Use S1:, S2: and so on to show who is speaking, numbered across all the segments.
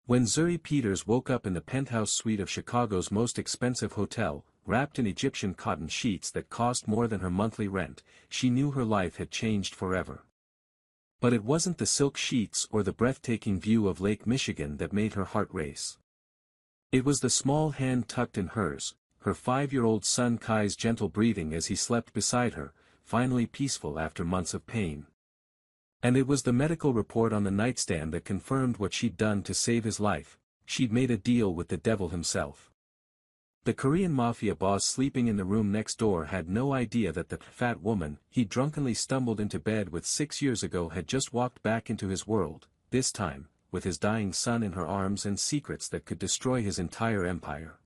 S1: When Zuri Peters woke up in the penthouse suite of Chicago's most expensive hotel, wrapped in Egyptian cotton sheets that cost more than her monthly rent, she knew her life had changed forever. But it wasn't the silk sheets or the breathtaking view of Lake Michigan that made her heart race. It was the small hand tucked in hers, her 5-year-old son Kai's gentle breathing as he slept beside her, finally peaceful after months of pain. And it was the medical report on the nightstand that confirmed what she'd done to save his life. She'd made a deal with the devil himself. The Korean Mafia boss sleeping in the room next door had no idea that the fat woman he drunkenly stumbled into bed with 6 years ago had just walked back into his world, this time, with his dying son in her arms and secrets that could destroy his entire empire.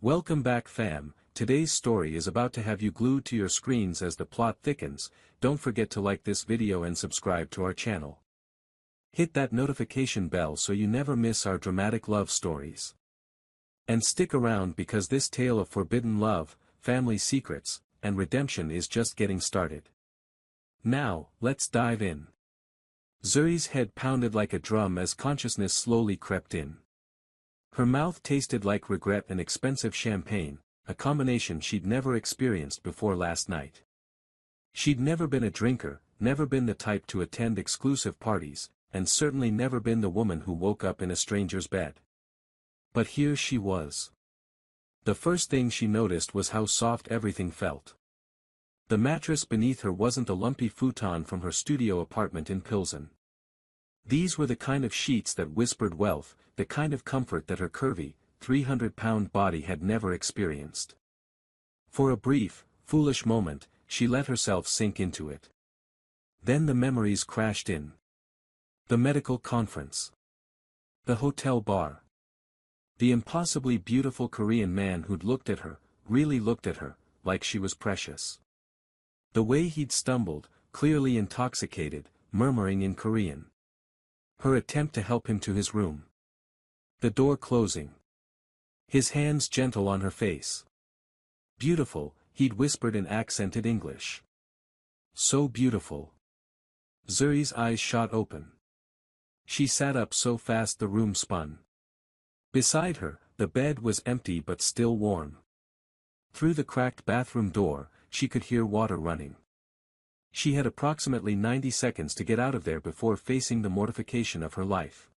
S1: Welcome back, fam. Today's story is about to have you glued to your screens as the plot thickens. Don't forget to like this video and subscribe to our channel. Hit that notification bell so you never miss our dramatic love stories. And stick around because this tale of forbidden love, family secrets, and redemption is just getting started. Now, let's dive in. Zuri's head pounded like a drum as consciousness slowly crept in. Her mouth tasted like regret and expensive champagne, a combination she'd never experienced before last night. She'd never been a drinker, never been the type to attend exclusive parties, and certainly never been the woman who woke up in a stranger's bed. But here she was. The first thing she noticed was how soft everything felt. The mattress beneath her wasn't the lumpy futon from her studio apartment in Pilsen. These were the kind of sheets that whispered wealth, the kind of comfort that her curvy, 300-pound body had never experienced. For a brief, foolish moment, she let herself sink into it. Then the memories crashed in. The medical conference. The hotel bar. The impossibly beautiful Korean man who'd looked at her, really looked at her, like she was precious. The way he'd stumbled, clearly intoxicated, murmuring in Korean. Her attempt to help him to his room. The door closing. His hands gentle on her face. Beautiful, he'd whispered in accented English. So beautiful. Zuri's eyes shot open. She sat up so fast the room spun. Beside her, the bed was empty but still warm. Through the cracked bathroom door, she could hear water running. She had approximately 90 seconds to get out of there before facing the mortification of her life.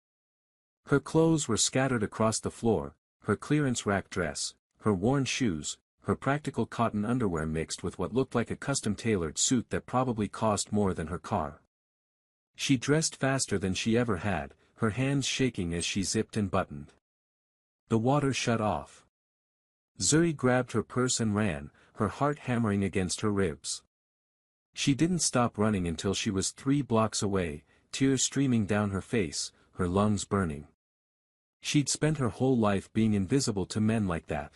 S1: Her clothes were scattered across the floor, her clearance rack dress, her worn shoes, her practical cotton underwear mixed with what looked like a custom-tailored suit that probably cost more than her car. She dressed faster than she ever had, her hands shaking as she zipped and buttoned. The water shut off. Zuri grabbed her purse and ran, her heart hammering against her ribs. She didn't stop running until she was 3 blocks away, tears streaming down her face, her lungs burning. She'd spent her whole life being invisible to men like that.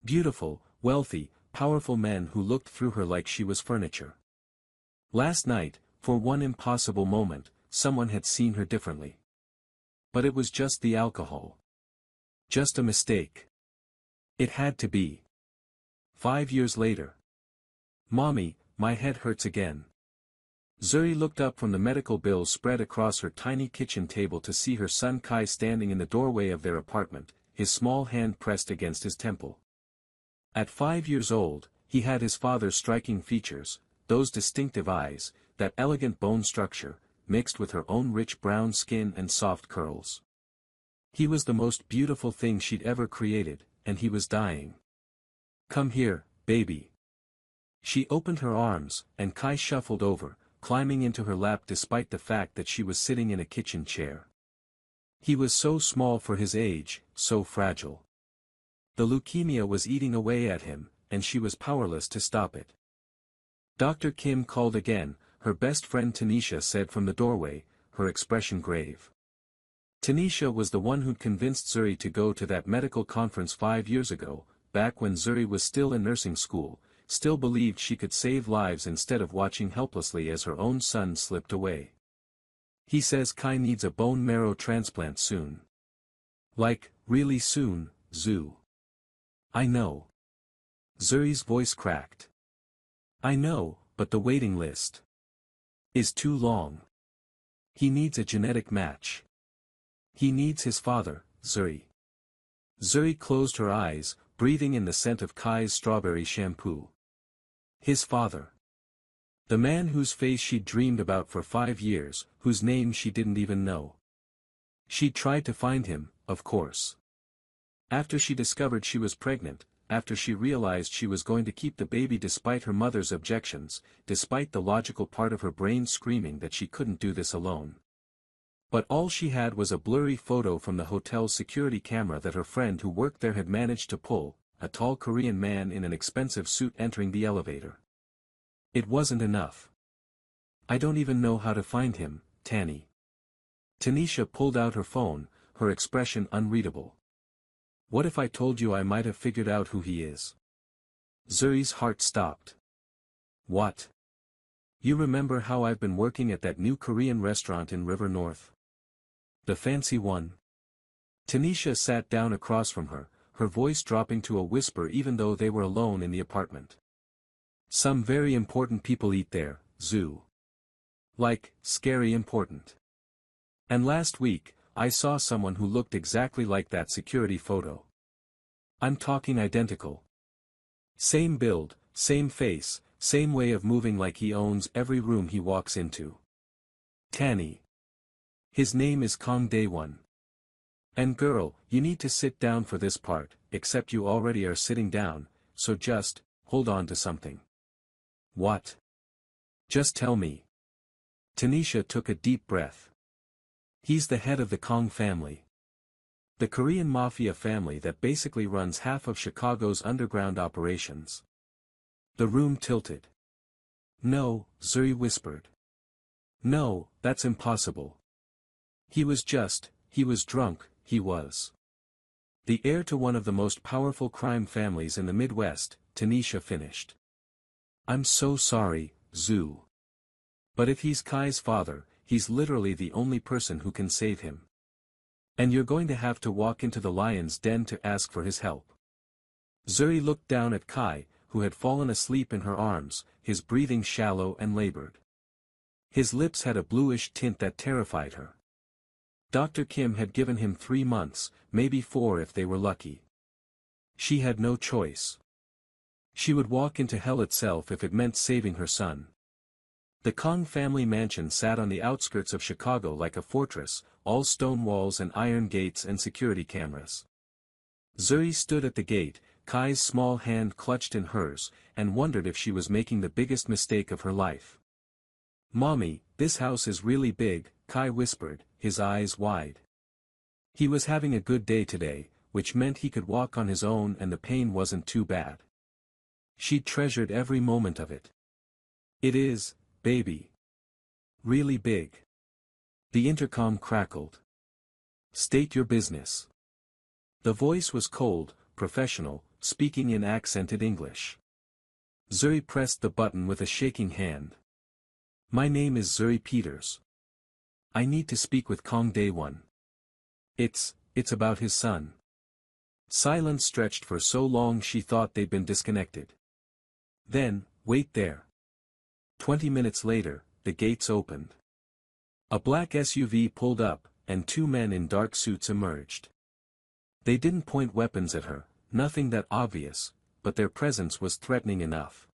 S1: Beautiful, wealthy, powerful men who looked through her like she was furniture. Last night, for one impossible moment, someone had seen her differently. But it was just the alcohol. Just a mistake. It had to be. 5 years later. Mommy, my head hurts again. Zuri looked up from the medical bills spread across her tiny kitchen table to see her son Kai standing in the doorway of their apartment, his small hand pressed against his temple. At 5 years old, he had his father's striking features, those distinctive eyes, that elegant bone structure, mixed with her own rich brown skin and soft curls. He was the most beautiful thing she'd ever created, and he was dying. Come here, baby. She opened her arms, and Kai shuffled over, climbing into her lap despite the fact that she was sitting in a kitchen chair. He was so small for his age, so fragile. The leukemia was eating away at him, and she was powerless to stop it. Dr. Kim called again, her best friend Tanisha said from the doorway, her expression grave. Tanisha was the one who'd convinced Zuri to go to that medical conference 5 years ago, back when Zuri was still in nursing school, still believed she could save lives instead of watching helplessly as her own son slipped away. He says Kai needs a bone marrow transplant soon. Like, really soon, Zoo. I know. Zuri's voice cracked. I know, but the waiting list is too long. He needs a genetic match. He needs his father, Zuri. Zuri closed her eyes, breathing in the scent of Kai's strawberry shampoo. His father. The man whose face she'd dreamed about for 5 years, whose name she didn't even know. She'd tried to find him, of course. After she discovered she was pregnant, after she realized she was going to keep the baby despite her mother's objections, despite the logical part of her brain screaming that she couldn't do this alone. But all she had was a blurry photo from the hotel's security camera that her friend who worked there had managed to pull, a tall Korean man in an expensive suit entering the elevator. It wasn't enough. I don't even know how to find him, Tanny. Tanisha pulled out her phone, her expression unreadable. What if I told you I might have figured out who he is? Zuri's heart stopped. What? You remember how I've been working at that new Korean restaurant in River North? The fancy one? Tanisha sat down across from her, her voice dropping to a whisper even though they were alone in the apartment. Some very important people eat there, Zoo. Like, scary important. And last week, I saw someone who looked exactly like that security photo. I'm talking identical. Same build, same face, same way of moving, like he owns every room he walks into. Tanny. His name is Kang Dae-won. And girl, you need to sit down for this part, except you already are sitting down, so just, hold on to something. What? Just tell me. Tanisha took a deep breath. He's the head of the Kang family. The Korean Mafia family that basically runs half of Chicago's underground operations. The room tilted. No, Zuri whispered. No, that's impossible. He was drunk, he was. The heir to one of the most powerful crime families in the Midwest, Tanisha finished. I'm so sorry, Zoo. But if he's Kai's father, he's literally the only person who can save him. And you're going to have to walk into the lion's den to ask for his help. Zuri looked down at Kai, who had fallen asleep in her arms, his breathing shallow and labored. His lips had a bluish tint that terrified her. Dr. Kim had given him 3 months, maybe 4 if they were lucky. She had no choice. She would walk into hell itself if it meant saving her son. The Kang family mansion sat on the outskirts of Chicago like a fortress, all stone walls and iron gates and security cameras. Zuri stood at the gate, Kai's small hand clutched in hers, and wondered if she was making the biggest mistake of her life. Mommy, this house is really big, Kai whispered, his eyes wide. He was having a good day today, which meant he could walk on his own and the pain wasn't too bad. She treasured every moment of it. It is, baby. Really big. The intercom crackled. State your business. The voice was cold, professional, speaking in accented English. Zuri pressed the button with a shaking hand. My name is Zuri Peters. I need to speak with Kang Dae-won. It's about his son. Silence stretched for so long she thought they'd been disconnected. Then, wait there. 20 minutes later, the gates opened. A black SUV pulled up, and 2 men in dark suits emerged. They didn't point weapons at her, nothing that obvious, but their presence was threatening enough.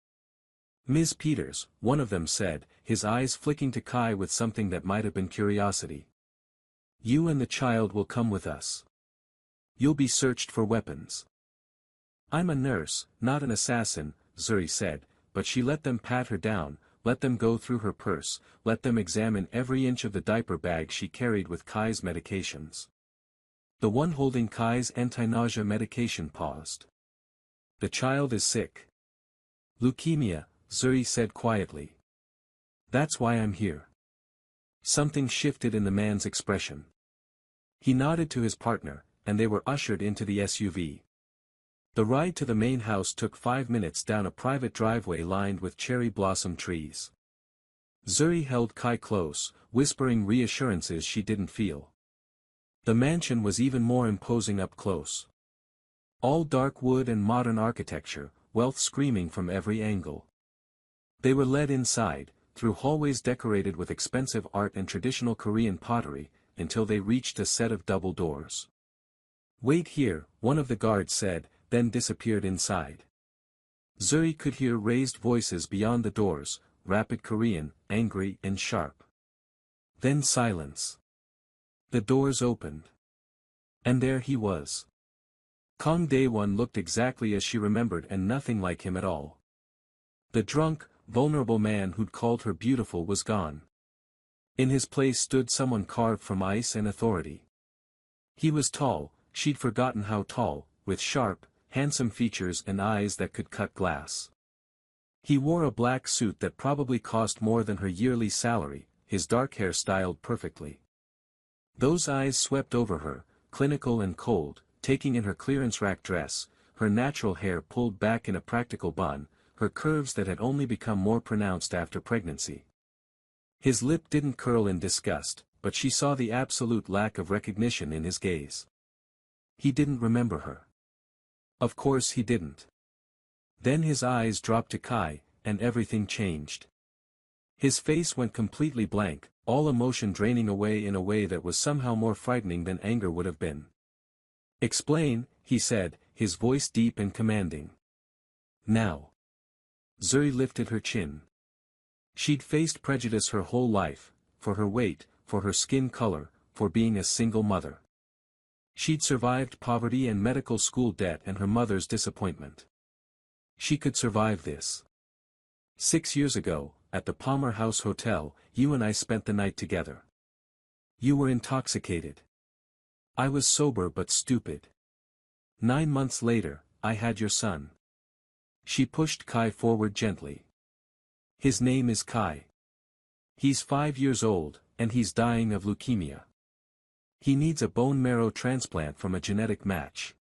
S1: Ms. Peters, one of them said, his eyes flicking to Kai with something that might have been curiosity. You and the child will come with us. You'll be searched for weapons. I'm a nurse, not an assassin, Zuri said, but she let them pat her down, let them go through her purse, let them examine every inch of the diaper bag she carried with Kai's medications. The one holding Kai's anti-nausea medication paused. The child is sick. Leukemia, Zuri said quietly. That's why I'm here. Something shifted in the man's expression. He nodded to his partner, and they were ushered into the SUV. The ride to the main house took 5 minutes down a private driveway lined with cherry blossom trees. Zuri held Kai close, whispering reassurances she didn't feel. The mansion was even more imposing up close. All dark wood and modern architecture, wealth screaming from every angle. They were led inside, through hallways decorated with expensive art and traditional Korean pottery, until they reached a set of double doors. "Wait here," one of the guards said, then disappeared inside. Zuri could hear raised voices beyond the doors, rapid Korean, angry and sharp. Then silence. The doors opened. And there he was. Kang Dae-won looked exactly as she remembered and nothing like him at all. The drunk, vulnerable man who'd called her beautiful was gone. In his place stood someone carved from ice and authority. He was tall, she'd forgotten how tall, with sharp, handsome features and eyes that could cut glass. He wore a black suit that probably cost more than her yearly salary, his dark hair styled perfectly. Those eyes swept over her, clinical and cold, taking in her clearance rack dress, her natural hair pulled back in a practical bun, her curves that had only become more pronounced after pregnancy. His lip didn't curl in disgust, but she saw the absolute lack of recognition in his gaze. He didn't remember her. Of course he didn't. Then his eyes dropped to Kai, and everything changed. His face went completely blank, all emotion draining away in a way that was somehow more frightening than anger would have been. "Explain," he said, his voice deep and commanding. "Now." Zuri lifted her chin. She'd faced prejudice her whole life, for her weight, for her skin color, for being a single mother. She'd survived poverty and medical school debt and her mother's disappointment. She could survive this. 6 years ago, at the Palmer House Hotel, you and I spent the night together. You were intoxicated. I was sober but stupid. 9 months later, I had your son. She pushed Kai forward gently. His name is Kai. He's 5 years old, and he's dying of leukemia. He needs a bone marrow transplant from a genetic match.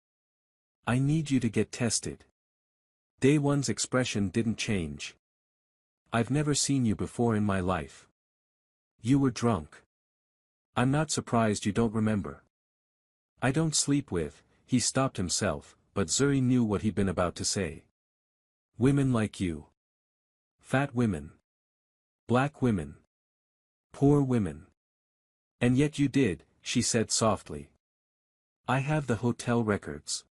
S1: I need you to get tested. Dae-won's expression didn't change. I've never seen you before in my life. You were drunk. I'm not surprised you don't remember. I don't sleep with, he stopped himself, but Zuri knew what he'd been about to say. Women like you. Fat women. Black women. Poor women. And yet you did, she said softly. I have the hotel records.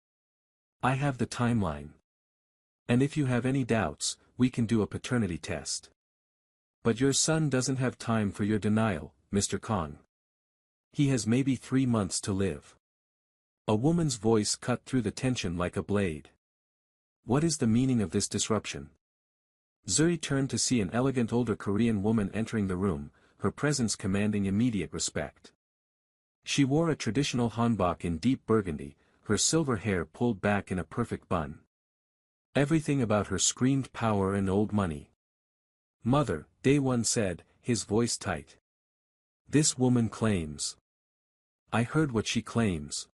S1: I have the timeline. And if you have any doubts, we can do a paternity test. But your son doesn't have time for your denial, Mr. Kang. He has maybe 3 months to live. A woman's voice cut through the tension like a blade. What is the meaning of this disruption? Zuri turned to see an elegant older Korean woman entering the room, her presence commanding immediate respect. She wore a traditional hanbok in deep burgundy, her silver hair pulled back in a perfect bun. Everything about her screamed power and old money. Mother, Dae-won said, his voice tight. This woman claims. I heard what she claims.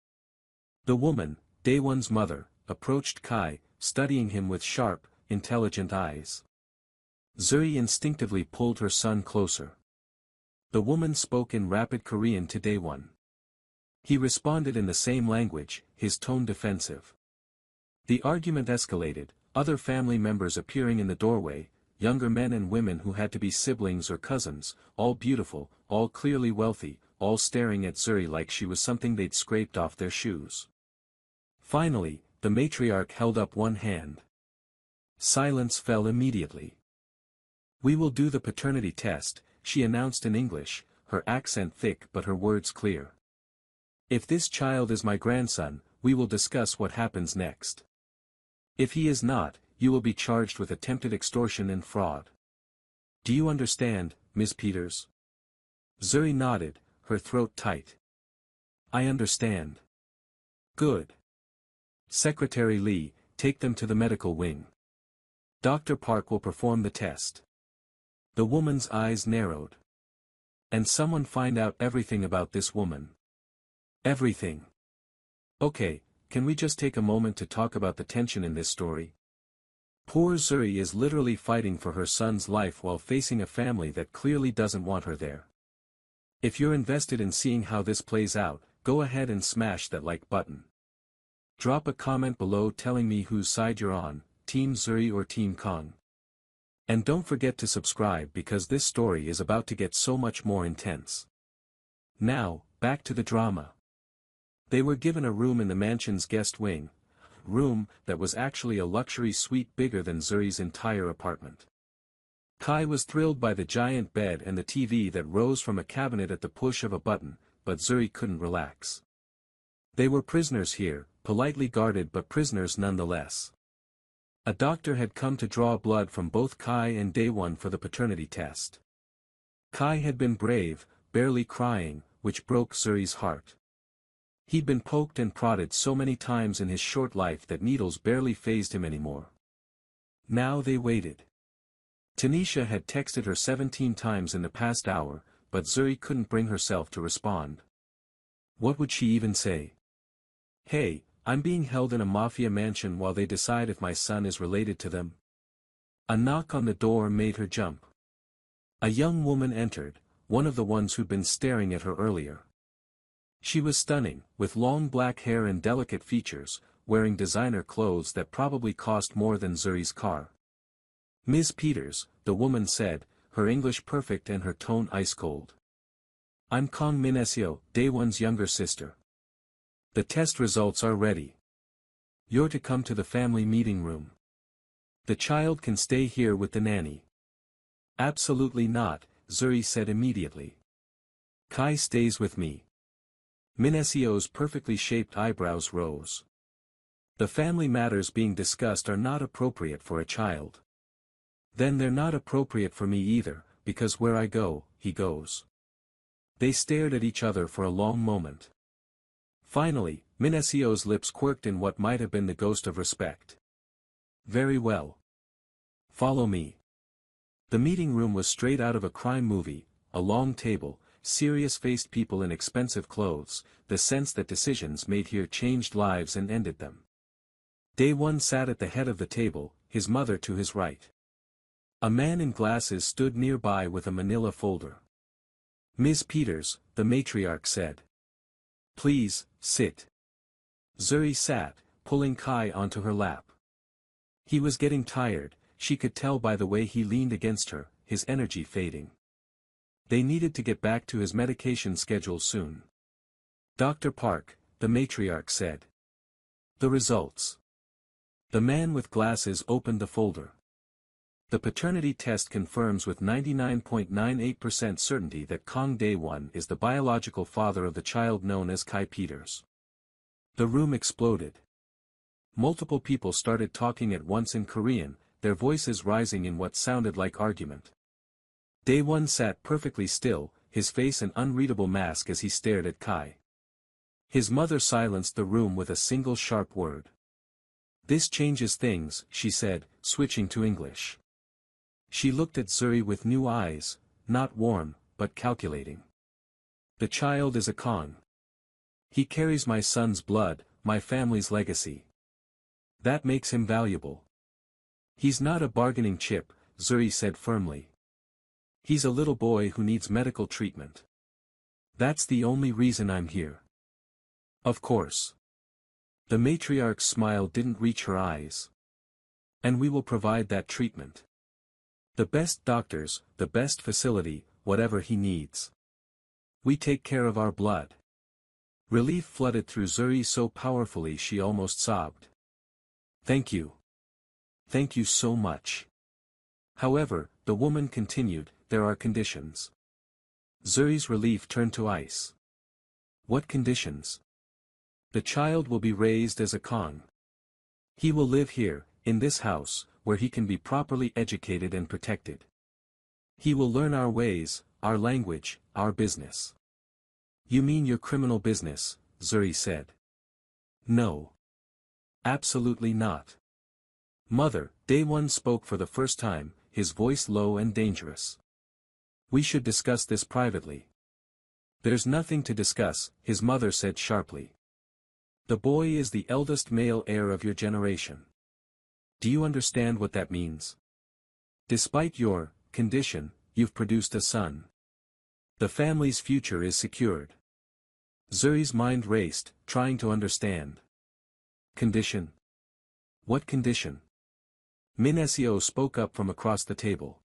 S1: The woman, Dae-won's mother, approached Kai, studying him with sharp, intelligent eyes. Zuri instinctively pulled her son closer. The woman spoke in rapid Korean to Dae-won. He responded in the same language, his tone defensive. The argument escalated, other family members appearing in the doorway, younger men and women who had to be siblings or cousins, all beautiful, all clearly wealthy, all staring at Zuri like she was something they'd scraped off their shoes. Finally, the matriarch held up one hand. Silence fell immediately. We will do the paternity test, she announced in English, her accent thick but her words clear. If this child is my grandson, we will discuss what happens next. If he is not, you will be charged with attempted extortion and fraud. Do you understand, Ms. Peters? Zuri nodded, her throat tight. I understand. Good. Secretary Lee, take them to the medical wing. Dr. Park will perform the test. The woman's eyes narrowed. And someone find out everything about this woman. Everything. Okay, can we just take a moment to talk about the tension in this story? Poor Zuri is literally fighting for her son's life while facing a family that clearly doesn't want her there. If you're invested in seeing how this plays out, go ahead and smash that like button. Drop a comment below telling me whose side you're on, Team Zuri or Team Kang. And don't forget to subscribe because this story is about to get so much more intense. Now, back to the drama. They were given a room in the mansion's guest wing, room that was actually a luxury suite bigger than Zuri's entire apartment. Kai was thrilled by the giant bed and the TV that rose from a cabinet at the push of a button, but Zuri couldn't relax. They were prisoners here, politely guarded but prisoners nonetheless. A doctor had come to draw blood from both Kai and Daewon for the paternity test. Kai had been brave, barely crying, which broke Zuri's heart. He'd been poked and prodded so many times in his short life that needles barely fazed him anymore. Now they waited. Tanisha had texted her 17 times in the past hour, but Zuri couldn't bring herself to respond. What would she even say? Hey, I'm being held in a mafia mansion while they decide if my son is related to them. A knock on the door made her jump. A young woman entered, one of the ones who'd been staring at her earlier. She was stunning, with long black hair and delicate features, wearing designer clothes that probably cost more than Zuri's car. Ms. Peters, the woman said, her English perfect and her tone ice-cold. I'm Kong Minesio, Daewon's younger sister. The test results are ready. You're to come to the family meeting room. The child can stay here with the nanny. Absolutely not, Zuri said immediately. Kai stays with me. Minesio's perfectly shaped eyebrows rose. The family matters being discussed are not appropriate for a child. Then they're not appropriate for me either, because where I go, he goes. They stared at each other for a long moment. Finally, Minesio's lips quirked in what might have been the ghost of respect. Very well. Follow me. The meeting room was straight out of a crime movie, a long table, serious-faced people in expensive clothes, the sense that decisions made here changed lives and ended them. Daewon sat at the head of the table, his mother to his right. A man in glasses stood nearby with a manila folder. Ms. Peters, the matriarch said. Please, sit. Zuri sat, pulling Kai onto her lap. He was getting tired, she could tell by the way he leaned against her, his energy fading. They needed to get back to his medication schedule soon. Dr. Park, the matriarch said. The results. The man with glasses opened the folder. The paternity test confirms with 99.98% certainty that Kong Daewon is the biological father of the child known as Kai Peters. The room exploded. Multiple people started talking at once in Korean, their voices rising in what sounded like argument. Daewon sat perfectly still, his face an unreadable mask as he stared at Kai. His mother silenced the room with a single sharp word. This changes things, she said, switching to English. She looked at Zuri with new eyes, not warm, but calculating. The child is a Kong. He carries my son's blood, my family's legacy. That makes him valuable. He's not a bargaining chip, Zuri said firmly. He's a little boy who needs medical treatment. That's the only reason I'm here. Of course. The matriarch's smile didn't reach her eyes. And we will provide that treatment. The best doctors, the best facility, whatever he needs. We take care of our blood. Relief flooded through Zuri so powerfully she almost sobbed. Thank you. Thank you so much. However, the woman continued, there are conditions. Zuri's relief turned to ice. What conditions? The child will be raised as a Kong. He will live here, in this house, where he can be properly educated and protected. He will learn our ways, our language, our business. You mean your criminal business, Zuri said. No. Absolutely not. Mother, Daewon spoke for the first time, his voice low and dangerous. We should discuss this privately. There's nothing to discuss, his mother said sharply. The boy is the eldest male heir of your generation. Do you understand what that means? Despite your condition, you've produced a son. The family's future is secured. Zuri's mind raced, trying to understand. Condition? What condition? Minesio spoke up from across the table.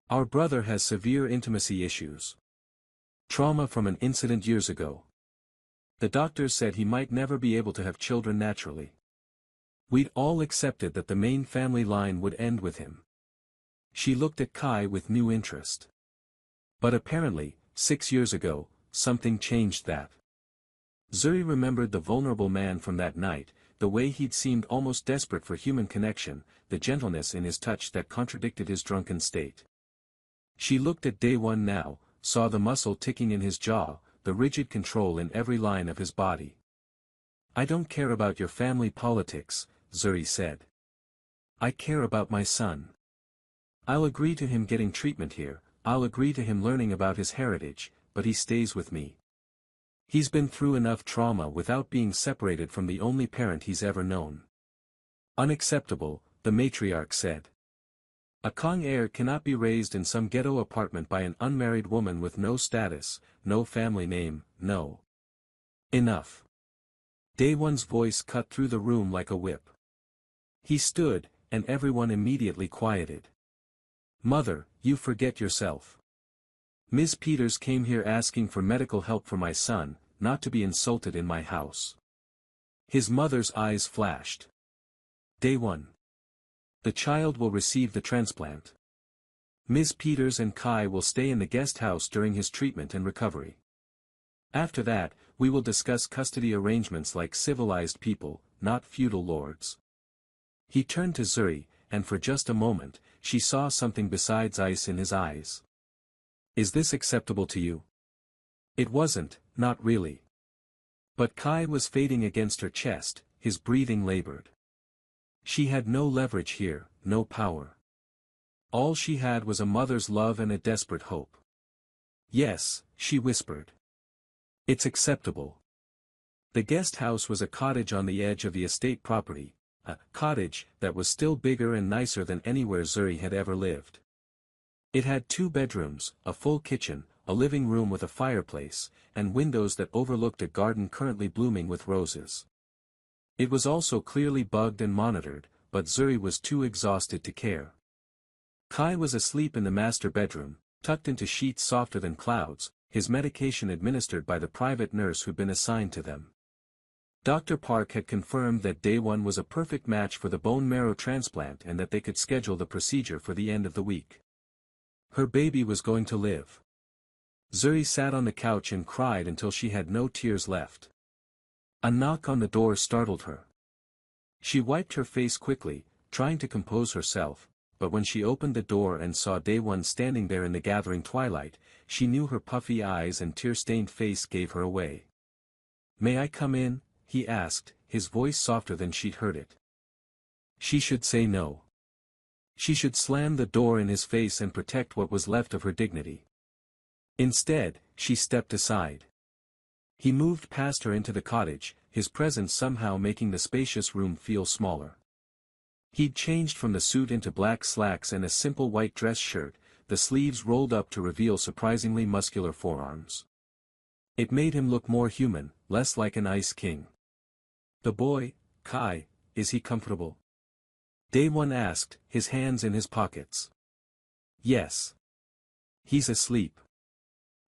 S1: Our brother has severe intimacy issues. Trauma from an incident years ago. The doctors said he might never be able to have children naturally. We'd all accepted that the main family line would end with him. She looked at Kai with new interest. But apparently, 6 years ago, something changed that. Zuri remembered the vulnerable man from that night, the way he'd seemed almost desperate for human connection, the gentleness in his touch that contradicted his drunken state. She looked at Day One now, saw the muscle ticking in his jaw, the rigid control in every line of his body. "I don't care about your family politics," Zuri said. "I care about my son. I'll agree to him getting treatment here, I'll agree to him learning about his heritage, but he stays with me. He's been through enough trauma without being separated from the only parent he's ever known." "Unacceptable," the matriarch said. "A Kong heir cannot be raised in some ghetto apartment by an unmarried woman with no status, no family name, no." "Enough." Day One's voice cut through the room like a whip. He stood, and everyone immediately quieted. "Mother, you forget yourself. Ms. Peters came here asking for medical help for my son, not to be insulted in my house." His mother's eyes flashed. "Day One. The child will receive the transplant. Ms. Peters and Kai will stay in the guest house during his treatment and recovery. After that, we will discuss custody arrangements like civilized people, not feudal lords." He turned to Zuri, and for just a moment, she saw something besides ice in his eyes. "Is this acceptable to you?" It wasn't, not really. But Kai was fading against her chest, his breathing labored. She had no leverage here, no power. All she had was a mother's love and a desperate hope. "Yes," she whispered. "It's acceptable." The guest house was a cottage on the edge of the estate property, a cottage that was still bigger and nicer than anywhere Zuri had ever lived. It had 2 bedrooms, a full kitchen, a living room with a fireplace, and windows that overlooked a garden currently blooming with roses. It was also clearly bugged and monitored, but Zuri was too exhausted to care. Kai was asleep in the master bedroom, tucked into sheets softer than clouds, his medication administered by the private nurse who'd been assigned to them. Dr. Park had confirmed that Day One was a perfect match for the bone marrow transplant and that they could schedule the procedure for the end of the week. Her baby was going to live. Zuri sat on the couch and cried until she had no tears left. A knock on the door startled her. She wiped her face quickly, trying to compose herself, but when she opened the door and saw Day One standing there in the gathering twilight, she knew her puffy eyes and tear-stained face gave her away. "May I come in?" he asked, his voice softer than she'd heard it. She should say no. She should slam the door in his face and protect what was left of her dignity. Instead, she stepped aside. He moved past her into the cottage, his presence somehow making the spacious room feel smaller. He'd changed from the suit into black slacks and a simple white dress shirt, the sleeves rolled up to reveal surprisingly muscular forearms. It made him look more human, less like an ice king. "The boy, Kai, is he comfortable?" Day One asked, his hands in his pockets. "Yes. He's asleep.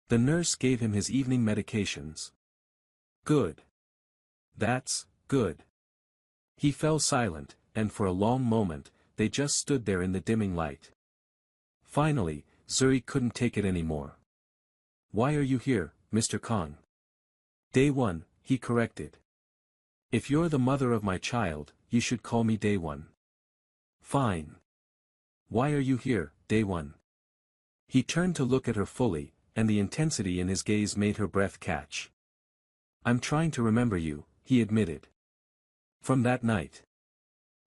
S1: The nurse gave him his evening medications." "Good. That's good." He fell silent, and for a long moment, they just stood there in the dimming light. Finally, Zuri couldn't take it anymore. "Why are you here, Mr. Kong?" "Day One," he corrected. "If you're the mother of my child, you should call me Day One." "Fine. Why are you here, Day One?" He turned to look at her fully, and the intensity in his gaze made her breath catch. "I'm trying to remember you," he admitted. "From that night.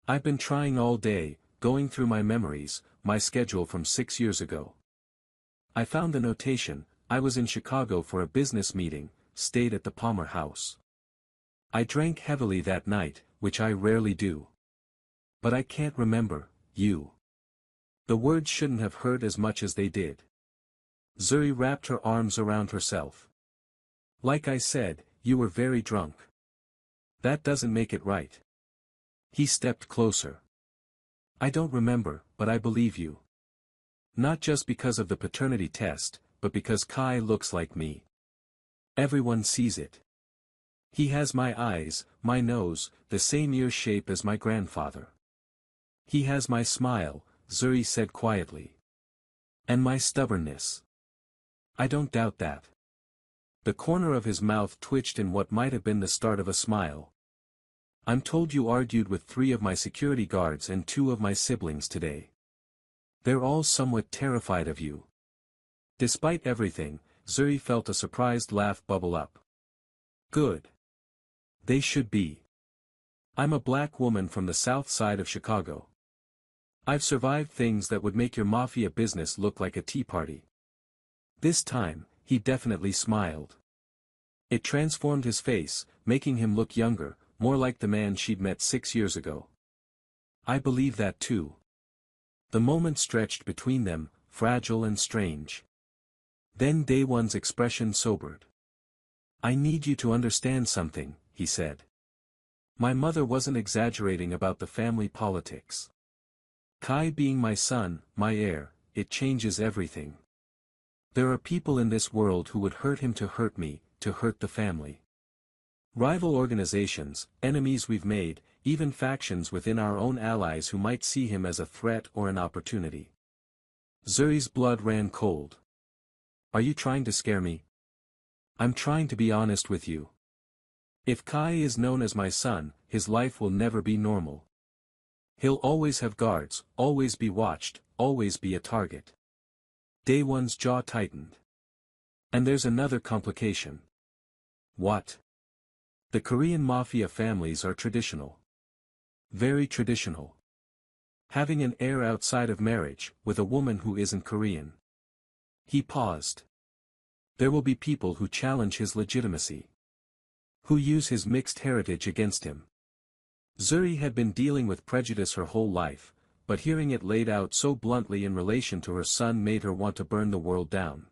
S1: I've been trying all day, going through my memories, my schedule from 6 years ago. I found the notation. I was in Chicago for a business meeting, stayed at the Palmer House. I drank heavily that night, which I rarely do. But I can't remember, you." The words shouldn't have hurt as much as they did. Zuri wrapped her arms around herself. "Like I said, you were very drunk. That doesn't make it right." He stepped closer. "I don't remember, but I believe you. Not just because of the paternity test, but because Kai looks like me. Everyone sees it. He has my eyes, my nose, the same ear shape as my grandfather. He has my smile, Zuri said quietly. And my stubbornness. I don't doubt that. The corner of his mouth twitched in what might have been the start of a smile. I'm told you argued with 3 of my security guards and 2 of my siblings today. They're all somewhat terrified of you. Despite everything, Zuri felt a surprised laugh bubble up. Good. They should be. I'm a black woman from the south side of Chicago. I've survived things that would make your mafia business look like a tea party. This time, he definitely smiled. It transformed his face, making him look younger, more like the man she'd met 6 years ago. I believe that too. The moment stretched between them, fragile and strange. Then Day One's expression sobered. I need you to understand something, he said. My mother wasn't exaggerating about the family politics. Kai being my son, my heir, it changes everything. There are people in this world who would hurt him to hurt me, to hurt the family. Rival organizations, enemies we've made, even factions within our own allies who might see him as a threat or an opportunity. Zuri's blood ran cold. Are you trying to scare me? I'm trying to be honest with you. If Kai is known as my son, his life will never be normal. He'll always have guards, always be watched, always be a target. Day One's jaw tightened. And there's another complication. What? The Korean Mafia families are traditional. Very traditional. Having an heir outside of marriage, with a woman who isn't Korean. He paused. There will be people who challenge his legitimacy. Who use his mixed heritage against him. Zuri had been dealing with prejudice her whole life, but hearing it laid out so bluntly in relation to her son made her want to burn the world down.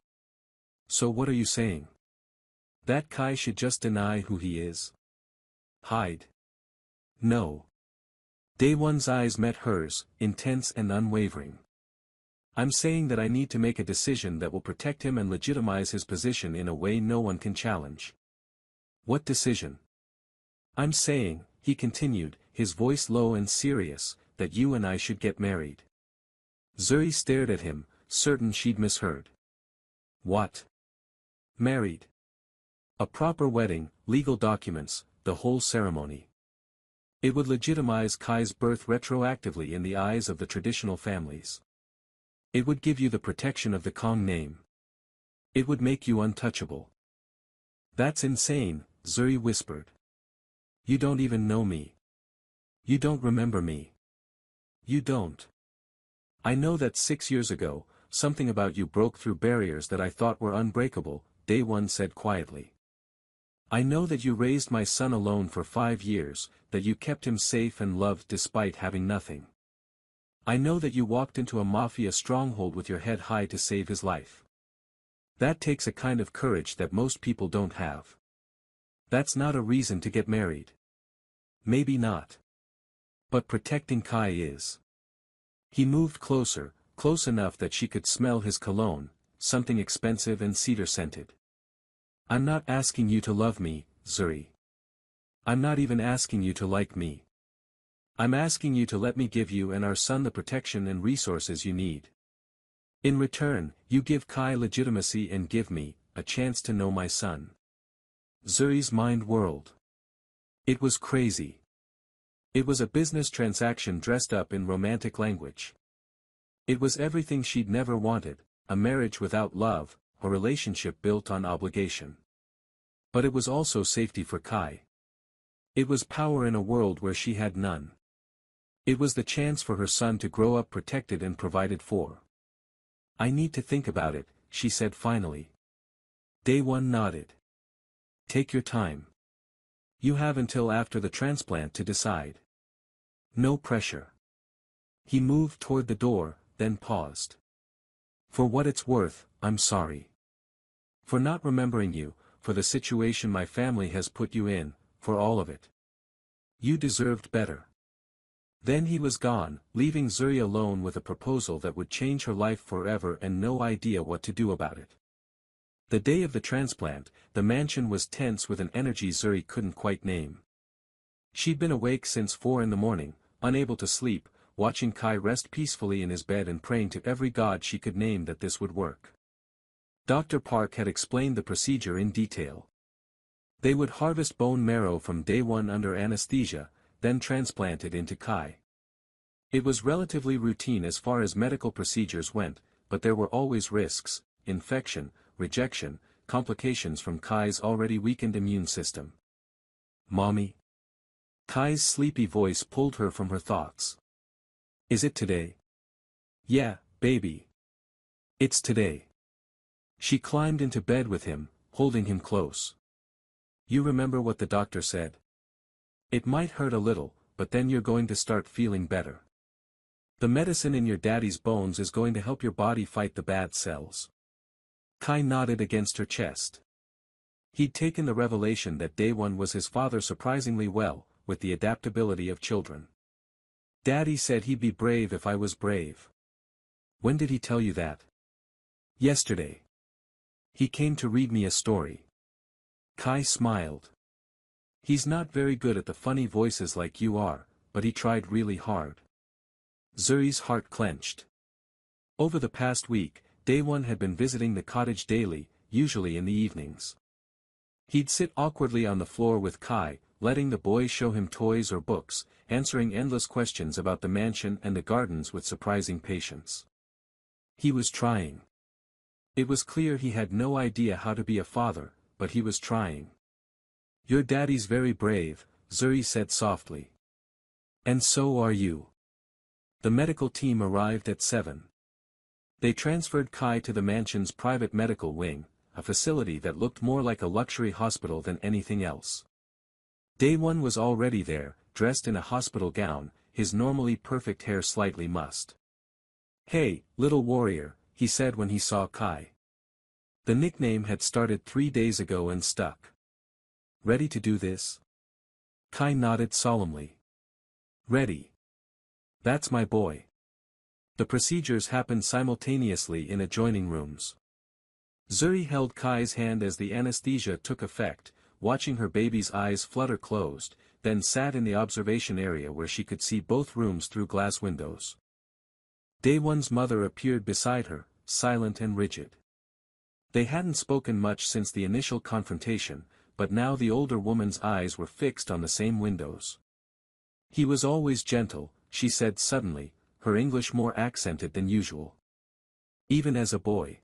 S1: So what are you saying? That Kai should just deny who he is? Hide? No. Day One's eyes met hers, intense and unwavering. I'm saying that I need to make a decision that will protect him and legitimize his position in a way no one can challenge. What decision? I'm saying, he continued, his voice low and serious, that you and I should get married. Zuri stared at him, certain she'd misheard. What? Married? A proper wedding, legal documents, the whole ceremony. It would legitimize Kai's birth retroactively in the eyes of the traditional families. It would give you the protection of the Kong name. It would make you untouchable. That's insane, Zuri whispered. You don't even know me. You don't remember me. You don't. I know that 6 years ago, something about you broke through barriers that I thought were unbreakable, Day One said quietly. I know that you raised my son alone for 5 years, that you kept him safe and loved despite having nothing. I know that you walked into a mafia stronghold with your head high to save his life. That takes a kind of courage that most people don't have. That's not a reason to get married. Maybe not. But protecting Kai is. He moved closer, close enough that she could smell his cologne, something expensive and cedar-scented. I'm not asking you to love me, Zuri. I'm not even asking you to like me. I'm asking you to let me give you and our son the protection and resources you need. In return, you give Kai legitimacy and give me a chance to know my son. Zuri's mind whirled. It was crazy. It was a business transaction dressed up in romantic language. It was everything she'd never wanted, a marriage without love, a relationship built on obligation. But it was also safety for Kai. It was power in a world where she had none. It was the chance for her son to grow up protected and provided for. I need to think about it, she said finally. Day One nodded. Take your time. You have until after the transplant to decide. No pressure. He moved toward the door, then paused. For what it's worth, I'm sorry. For not remembering you, for the situation my family has put you in, for all of it. You deserved better. Then he was gone, leaving Zuri alone with a proposal that would change her life forever and no idea what to do about it. The day of the transplant, the mansion was tense with an energy Zuri couldn't quite name. She'd been awake since 4 in the morning, unable to sleep, watching Kai rest peacefully in his bed and praying to every god she could name that this would work. Dr. Park had explained the procedure in detail. They would harvest bone marrow from day 1 under anesthesia, then transplant it into Kai. It was relatively routine as far as medical procedures went, but there were always risks: infection, rejection, complications from Kai's already weakened immune system. "Mommy?" Kai's sleepy voice pulled her from her thoughts. "Is it today?" "Yeah, baby. It's today." She climbed into bed with him, holding him close. "You remember what the doctor said? It might hurt a little, but then you're going to start feeling better. The medicine in your daddy's bones is going to help your body fight the bad cells." Kai nodded against her chest. He'd taken the revelation that day 1 was his father surprisingly well, with the adaptability of children. "Daddy said he'd be brave if I was brave." "When did he tell you that?" "Yesterday. He came to read me a story." Kai smiled. "He's not very good at the funny voices like you are, but he tried really hard." Zuri's heart clenched. Over the past week, day 1 had been visiting the cottage daily, usually in the evenings. He'd sit awkwardly on the floor with Kai, letting the boys show him toys or books, answering endless questions about the mansion and the gardens with surprising patience. He was trying. It was clear he had no idea how to be a father, but he was trying. "Your daddy's very brave," Zuri said softly. "And so are you." The medical team arrived at 7. They transferred Kai to the mansion's private medical wing, a facility that looked more like a luxury hospital than anything else. Day 1 was already there, dressed in a hospital gown, his normally perfect hair slightly mussed. "Hey, little warrior," he said when he saw Kai. The nickname had started 3 days ago and stuck. "Ready to do this?" Kai nodded solemnly. "Ready. That's my boy." The procedures happened simultaneously in adjoining rooms. Zuri held Kai's hand as the anesthesia took effect, watching her baby's eyes flutter closed, then sat in the observation area where she could see both rooms through glass windows. Day 1's mother appeared beside her, silent and rigid. They hadn't spoken much since the initial confrontation, but now the older woman's eyes were fixed on the same windows. "He was always gentle," she said suddenly, her English more accented than usual. "Even as a boy.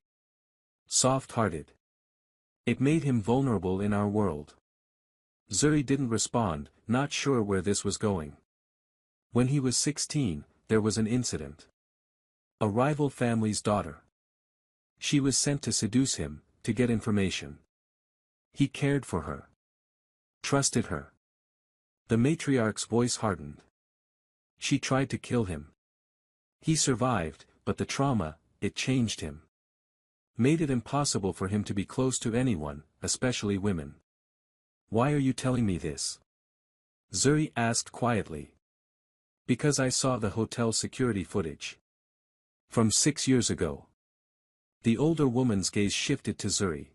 S1: Soft-hearted. It made him vulnerable in our world." Zuri didn't respond, not sure where this was going. "When he was 16, there was an incident. A rival family's daughter. She was sent to seduce him, to get information. He cared for her. Trusted her." The matriarch's voice hardened. "She tried to kill him. He survived, but the trauma, it changed him. Made it impossible for him to be close to anyone, especially women." "Why are you telling me this?" Zuri asked quietly. "Because I saw the hotel security footage. From 6 years ago." The older woman's gaze shifted to Zuri.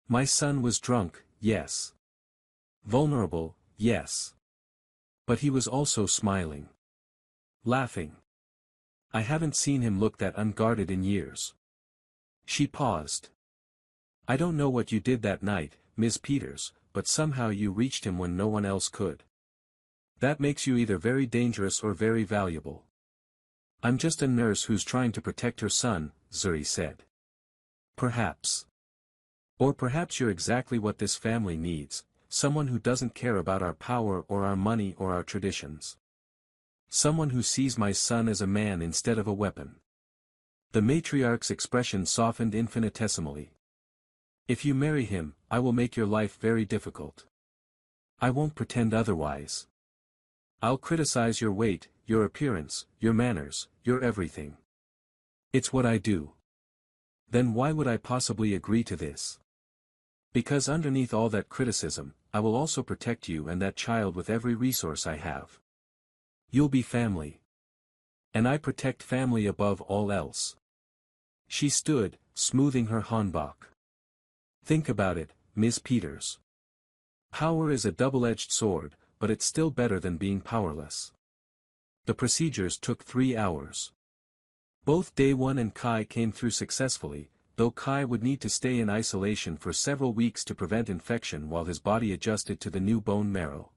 S1: "My son was drunk, yes. Vulnerable, yes. But he was also smiling. Laughing. I haven't seen him look that unguarded in years." She paused. "I don't know what you did that night, Ms. Peters, but somehow you reached him when no one else could. That makes you either very dangerous or very valuable." "I'm just a nurse who's trying to protect her son," Zuri said. "Perhaps. Or perhaps you're exactly what this family needs, someone who doesn't care about our power or our money or our traditions. Someone who sees my son as a man instead of a weapon." The matriarch's expression softened infinitesimally. "If you marry him, I will make your life very difficult. I won't pretend otherwise. I'll criticize your weight, your appearance, your manners, your everything. It's what I do." "Then why would I possibly agree to this?" "Because underneath all that criticism, I will also protect you and that child with every resource I have. You'll be family. And I protect family above all else." She stood, smoothing her hanbok. Think about it, Ms. Peters. Power is a double-edged sword, but it's still better than being powerless. The procedures took 3 hours. Both Daewon and Kai came through successfully, though Kai would need to stay in isolation for several weeks to prevent infection while his body adjusted to the new bone marrow.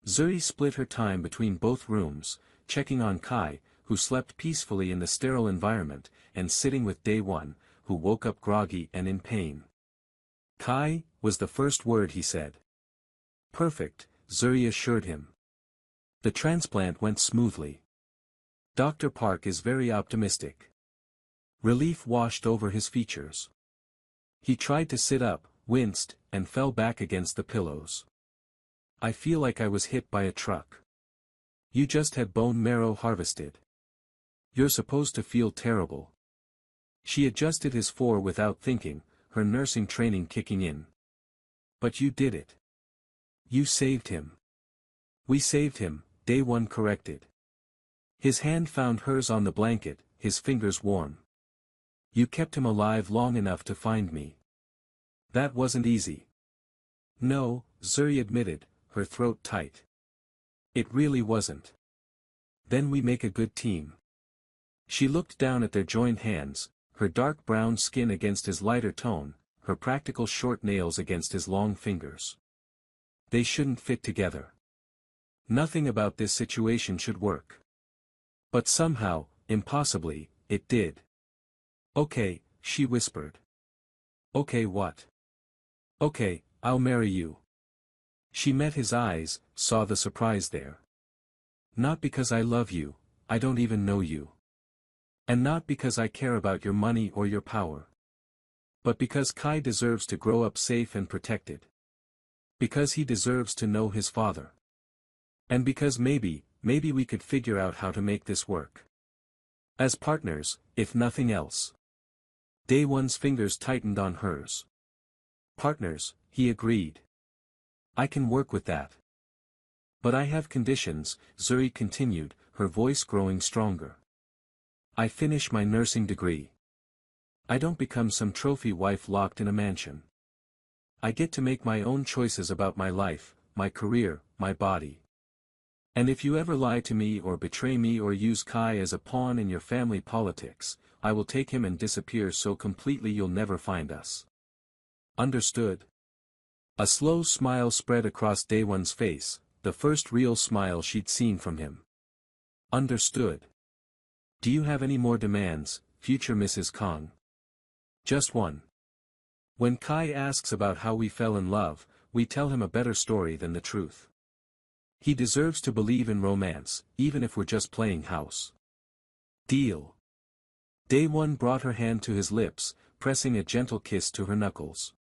S1: Zuri split her time between both rooms, checking on Kai, who slept peacefully in the sterile environment, and sitting with Daewon, who woke up groggy and in pain. "Kai," was the first word he said. "Perfect," Zuri assured him. "The transplant went smoothly. Dr. Park is very optimistic." Relief washed over his features. He tried to sit up, winced, and fell back against the pillows. "I feel like I was hit by a truck." "You just had bone marrow harvested. You're supposed to feel terrible." She adjusted his fore without thinking, her nursing training kicking in. "But you did it. You saved him." "We saved him," Daewon corrected. His hand found hers on the blanket, his fingers warm. "You kept him alive long enough to find me." "That wasn't easy." "No," Zuri admitted, her throat tight. "It really wasn't." "Then we make a good team." She looked down at their joined hands, her dark brown skin against his lighter tone, her practical short nails against his long fingers. They shouldn't fit together. Nothing about this situation should work. But somehow, impossibly, it did. "Okay," she whispered. "Okay, what?" "Okay, I'll marry you." She met his eyes, saw the surprise there. "Not because I love you, I don't even know you. And not because I care about your money or your power. But because Kai deserves to grow up safe and protected. Because he deserves to know his father. And because maybe we could figure out how to make this work. As partners, if nothing else." Daewon's fingers tightened on hers. "Partners," he agreed. "I can work with that. But I have conditions," Zuri continued, her voice growing stronger. "I finish my nursing degree. I don't become some trophy wife locked in a mansion. I get to make my own choices about my life, my career, my body. And if you ever lie to me or betray me or use Kai as a pawn in your family politics, I will take him and disappear so completely you'll never find us. Understood?" A slow smile spread across Daewon's face, the first real smile she'd seen from him. "Understood. Do you have any more demands, future Mrs. Kong?" "Just one. When Kai asks about how we fell in love, we tell him a better story than the truth. He deserves to believe in romance, even if we're just playing house." "Deal." Daewon brought her hand to his lips, pressing a gentle kiss to her knuckles.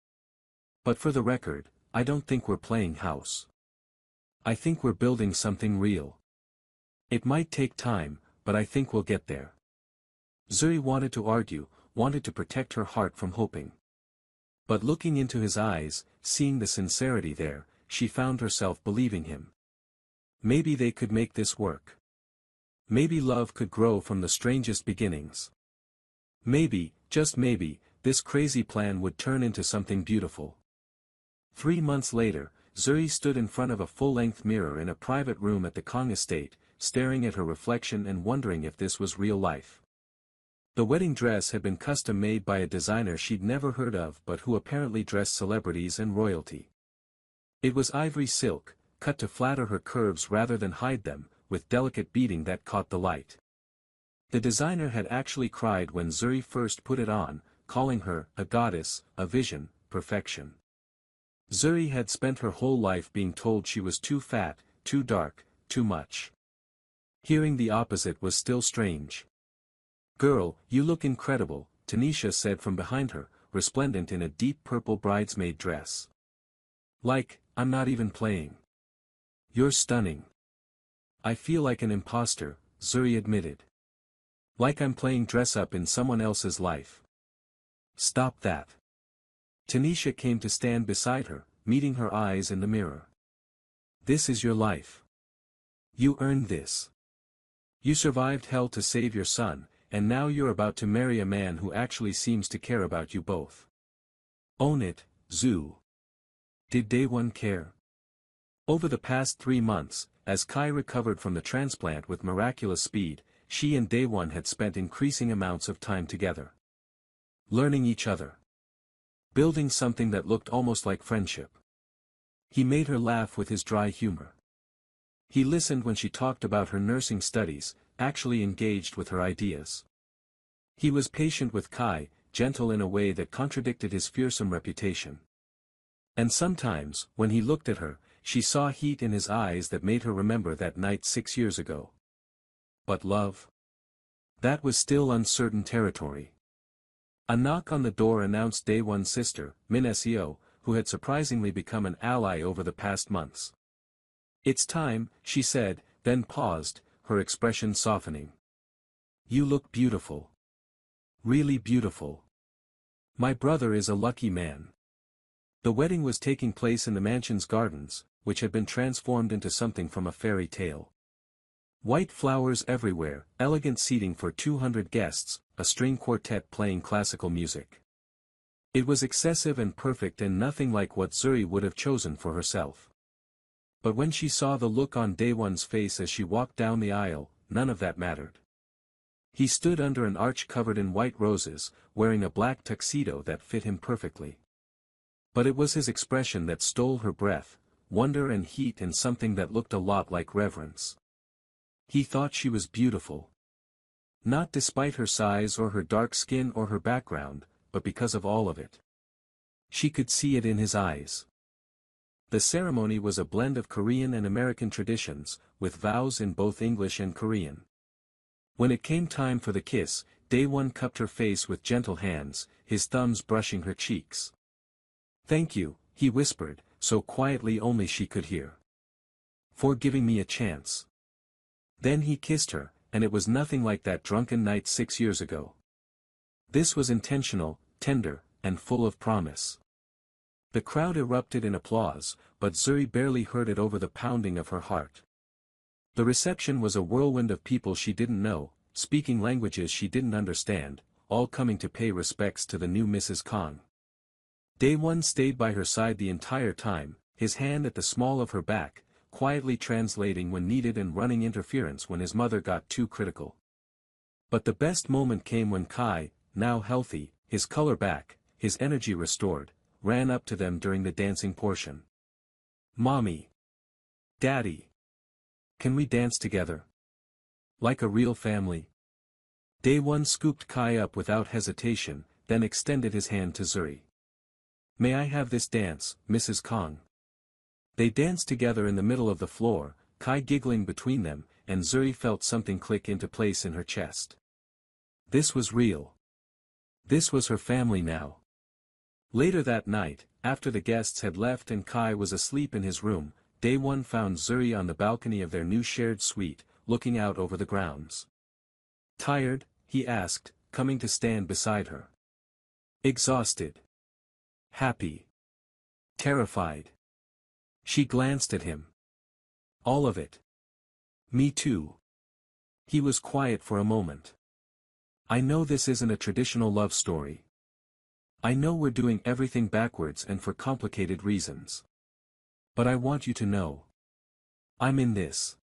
S1: "But for the record, I don't think we're playing house. I think we're building something real. It might take time, but I think we'll get there." Zuri wanted to argue, wanted to protect her heart from hoping. But looking into his eyes, seeing the sincerity there, she found herself believing him. Maybe they could make this work. Maybe love could grow from the strangest beginnings. Maybe, just maybe, this crazy plan would turn into something beautiful. 3 months later, Zuri stood in front of a full-length mirror in a private room at the Kong estate, staring at her reflection and wondering if this was real life. The wedding dress had been custom-made by a designer she'd never heard of but who apparently dressed celebrities and royalty. It was ivory silk, cut to flatter her curves rather than hide them, with delicate beading that caught the light. The designer had actually cried when Zuri first put it on, calling her a goddess, a vision, perfection. Zuri had spent her whole life being told she was too fat, too dark, too much. Hearing the opposite was still strange. "Girl, you look incredible," Tanisha said from behind her, resplendent in a deep purple bridesmaid dress. "Like, I'm not even playing." "You're stunning." "I feel like an imposter," Zuri admitted. "Like I'm playing dress-up in someone else's life." "Stop that." Tanisha came to stand beside her, meeting her eyes in the mirror. "This is your life. You earned this. You survived hell to save your son, and now you're about to marry a man who actually seems to care about you both. Own it, Zhu. Did Daewon care? Over the past 3 months, as Kai recovered from the transplant with miraculous speed, she and Daewon had spent increasing amounts of time together. Learning each other. Building something that looked almost like friendship. He made her laugh with his dry humor. He listened when she talked about her nursing studies, actually engaged with her ideas. He was patient with Kai, gentle in a way that contradicted his fearsome reputation. And sometimes, when he looked at her, she saw heat in his eyes that made her remember that night 6 years ago. But love? That was still uncertain territory. A knock on the door announced Daewon's sister, Min Seo, who had surprisingly become an ally over the past months. "It's time," she said, then paused, her expression softening. "You look beautiful. Really beautiful. My brother is a lucky man." The wedding was taking place in the mansion's gardens, which had been transformed into something from a fairy tale. White flowers everywhere, elegant seating for 200 guests, a string quartet playing classical music. It was excessive and perfect and nothing like what Zuri would have chosen for herself. But when she saw the look on Daewon's face as she walked down the aisle, none of that mattered. He stood under an arch covered in white roses, wearing a black tuxedo that fit him perfectly. But it was his expression that stole her breath, wonder and heat and something that looked a lot like reverence. He thought she was beautiful. Not despite her size or her dark skin or her background, but because of all of it. She could see it in his eyes. The ceremony was a blend of Korean and American traditions, with vows in both English and Korean. When it came time for the kiss, Daewon cupped her face with gentle hands, his thumbs brushing her cheeks. "Thank you," he whispered, so quietly only she could hear. "For giving me a chance." Then he kissed her, and it was nothing like that drunken night 6 years ago. This was intentional, tender, and full of promise. The crowd erupted in applause, but Zuri barely heard it over the pounding of her heart. The reception was a whirlwind of people she didn't know, speaking languages she didn't understand, all coming to pay respects to the new Mrs. Kong. Daewon stayed by her side the entire time, his hand at the small of her back, quietly translating when needed and running interference when his mother got too critical. But the best moment came when Kai, now healthy, his color back, his energy restored, ran up to them during the dancing portion. "Mommy. Daddy. Can we dance together? Like a real family?" Daewon scooped Kai up without hesitation, then extended his hand to Zuri. "May I have this dance, Mrs. Kong?" They danced together in the middle of the floor, Kai giggling between them, and Zuri felt something click into place in her chest. This was real. This was her family now. Later that night, after the guests had left and Kai was asleep in his room, Daewon found Zuri on the balcony of their new shared suite, looking out over the grounds. "Tired?" he asked, coming to stand beside her. "Exhausted. Happy. Terrified." She glanced at him. "All of it." "Me too." He was quiet for a moment. "I know this isn't a traditional love story. I know we're doing everything backwards and for complicated reasons. But I want you to know. I'm in this.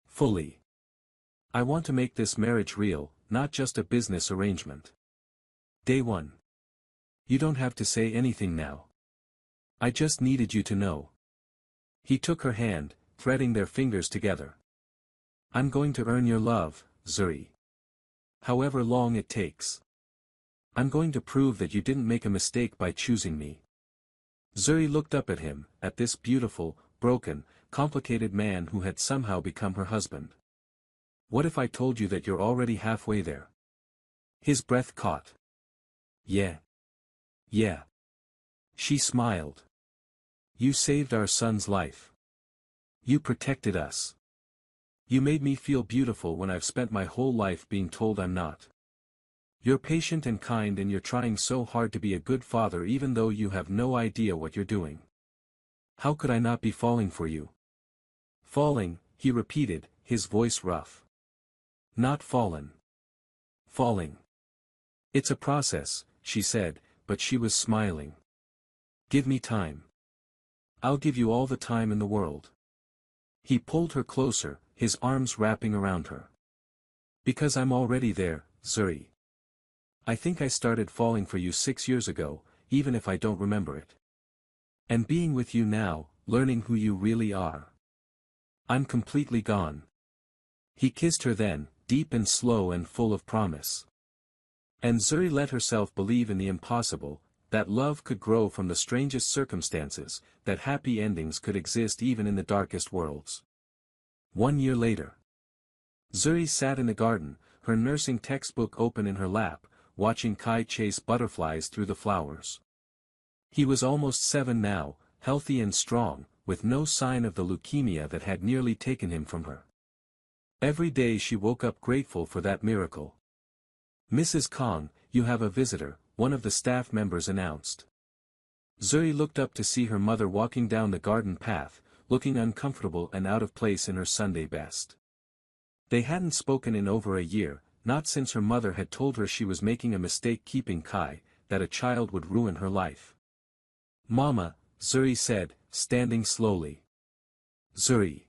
S1: Fully. I want to make this marriage real, not just a business arrangement." "Daewon. You don't have to say anything now. I just needed you to know." He took her hand, threading their fingers together. "I'm going to earn your love, Zuri. However long it takes. I'm going to prove that you didn't make a mistake by choosing me." Zuri looked up at him, at this beautiful, broken, complicated man who had somehow become her husband. "What if I told you that you're already halfway there?" His breath caught. "Yeah. Yeah." She smiled. "You saved our son's life. You protected us. You made me feel beautiful when I've spent my whole life being told I'm not. You're patient and kind and you're trying so hard to be a good father even though you have no idea what you're doing. How could I not be falling for you?" "Falling," he repeated, his voice rough. "Not fallen. Falling. It's a process," she said, but she was smiling. Give me time. I'll give you all the time in the world. He pulled her closer, his arms wrapping around her. Because I'm already there, Zuri. I think I started falling for you 6 years ago, even if I don't remember it. And being with you now, learning who you really are. I'm completely gone. He kissed her then, deep and slow and full of promise. And Zuri let herself believe in the impossible, that love could grow from the strangest circumstances, that happy endings could exist even in the darkest worlds. 1 year later. Zuri sat in the garden, her nursing textbook open in her lap, watching Kai chase butterflies through the flowers. He was almost 7 now, healthy and strong, with no sign of the leukemia that had nearly taken him from her. Every day she woke up grateful for that miracle. "Mrs. Kong, you have a visitor," one of the staff members announced. Zuri looked up to see her mother walking down the garden path, looking uncomfortable and out of place in her Sunday best. They hadn't spoken in over a year, not since her mother had told her she was making a mistake keeping Kai, that a child would ruin her life. "Mama," Zuri said, standing slowly. "Zuri."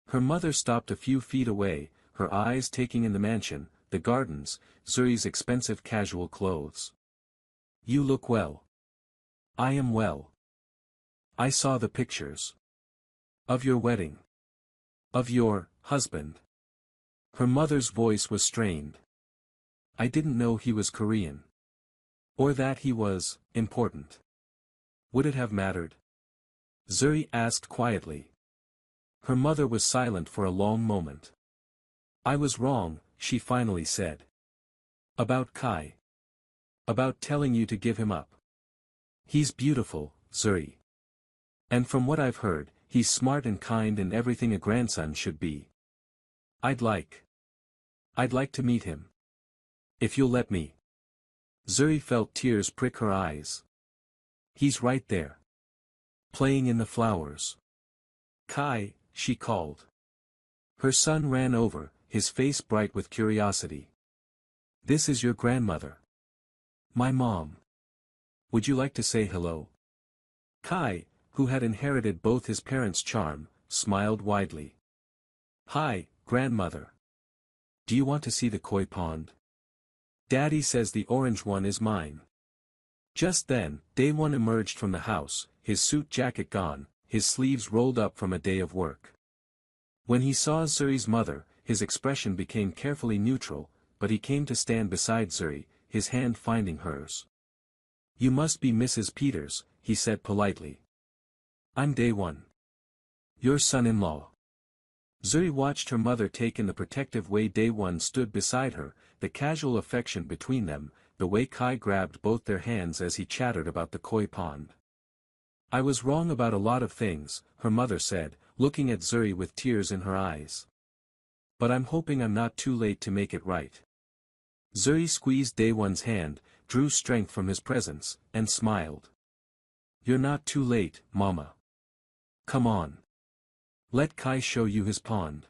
S1: Her mother stopped a few feet away, her eyes taking in the mansion, the gardens, Zuri's expensive casual clothes. "You look well." "I am well. I saw the pictures. Of your wedding. Of your husband." Her mother's voice was strained. "I didn't know he was Korean. Or that he was important. Would it have mattered?" Zuri asked quietly. Her mother was silent for a long moment. "I was wrong," she finally said. "About Kai. About telling you to give him up. He's beautiful, Zuri. And from what I've heard, he's smart and kind and everything a grandson should be. I'd like to meet him. If you'll let me." Zuri felt tears prick her eyes. "He's right there. Playing in the flowers." "Kai," she called. Her son ran over, his face bright with curiosity. "This is your grandmother." "My mom. Would you like to say hello?" Kai, who had inherited both his parents' charm, smiled widely. "Hi, grandmother. Do you want to see the koi pond? Daddy says the orange one is mine." Just then, Daewon emerged from the house, his suit jacket gone, his sleeves rolled up from a day of work. When he saw Zuri's mother, his expression became carefully neutral, but he came to stand beside Zuri, his hand finding hers. "You must be Mrs. Peters," he said politely. "I'm Daewon. Your son-in-law." Zuri watched her mother take in the protective way Daewon stood beside her, the casual affection between them, the way Kai grabbed both their hands as he chattered about the koi pond. "I was wrong about a lot of things," her mother said, looking at Zuri with tears in her eyes. "But I'm hoping I'm not too late to make it right." Zuri squeezed Daewon's hand, drew strength from his presence, and smiled. "You're not too late, Mama. Come on. Let Kai show you his pond."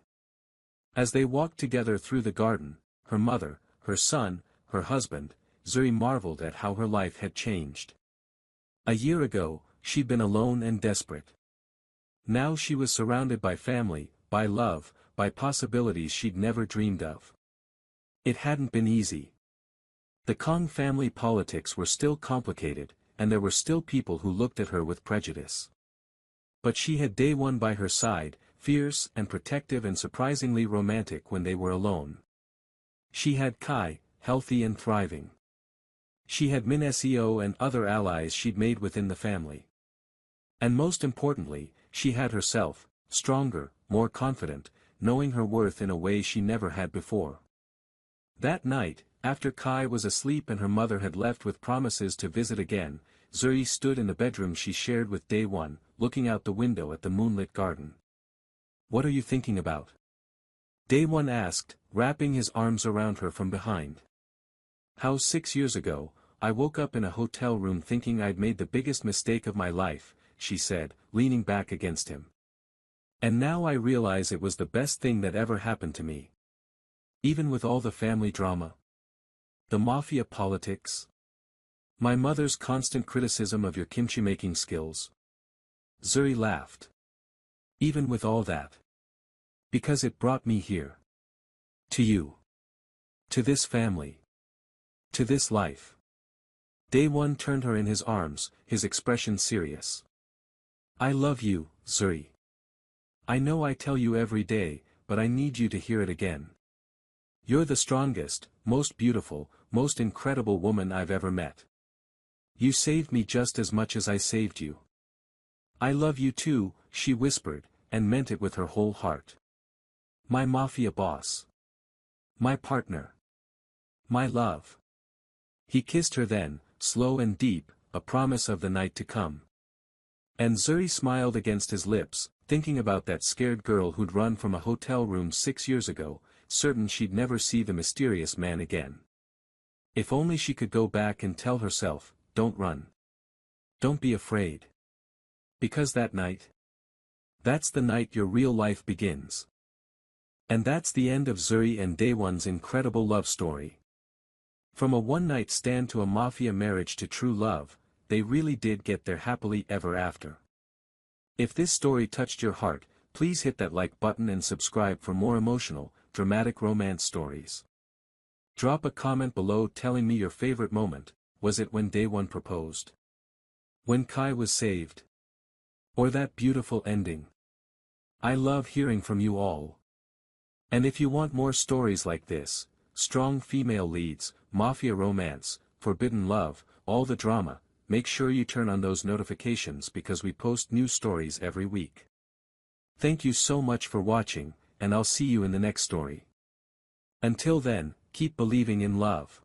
S1: As they walked together through the garden, her mother, her son, her husband, Zuri marveled at how her life had changed. A year ago, she'd been alone and desperate. Now she was surrounded by family, by love, by possibilities she'd never dreamed of. It hadn't been easy. The Kong family politics were still complicated, and there were still people who looked at her with prejudice. But she had Daewon by her side, fierce and protective and surprisingly romantic when they were alone. She had Kai, healthy and thriving. She had Min SEO and other allies she'd made within the family. And most importantly, she had herself, stronger, more confident, knowing her worth in a way she never had before. That night, after Kai was asleep and her mother had left with promises to visit again, Zuri stood in the bedroom she shared with Daewon, looking out the window at the moonlit garden. "What are you thinking about?" Daewon asked, wrapping his arms around her from behind. "How 6 years ago, I woke up in a hotel room thinking I'd made the biggest mistake of my life," she said, leaning back against him. "And now I realize it was the best thing that ever happened to me. Even with all the family drama. The mafia politics. My mother's constant criticism of your kimchi making skills. Zuri laughed. Even with all that. Because it brought me here. To you. To this family. To this life. Daewon turned her in his arms, his expression serious. I love you, Zuri. I know I tell you every day, but I need you to hear it again. You're the strongest, most beautiful, most incredible woman I've ever met. You saved me just as much as I saved you. I love you too, she whispered, and meant it with her whole heart. My mafia boss. My partner. My love. He kissed her then, slow and deep, a promise of the night to come. And Zuri smiled against his lips, thinking about that scared girl who'd run from a hotel room 6 years ago, certain she'd never see the mysterious man again. If only she could go back and tell herself, don't run. Don't be afraid. Because that night. That's the night your real life begins. And that's the end of Zuri and Daewon's incredible love story. From a one-night stand to a mafia marriage to true love, they really did get there happily ever after. If this story touched your heart, please hit that like button and subscribe for more emotional, dramatic romance stories. Drop a comment below telling me your favorite moment. Was it when Daewon proposed? When Kai was saved? Or that beautiful ending? I love hearing from you all. And if you want more stories like this, strong female leads, mafia romance, forbidden love, all the drama, make sure you turn on those notifications because we post new stories every week. Thank you so much for watching, and I'll see you in the next story. Until then, keep believing in love.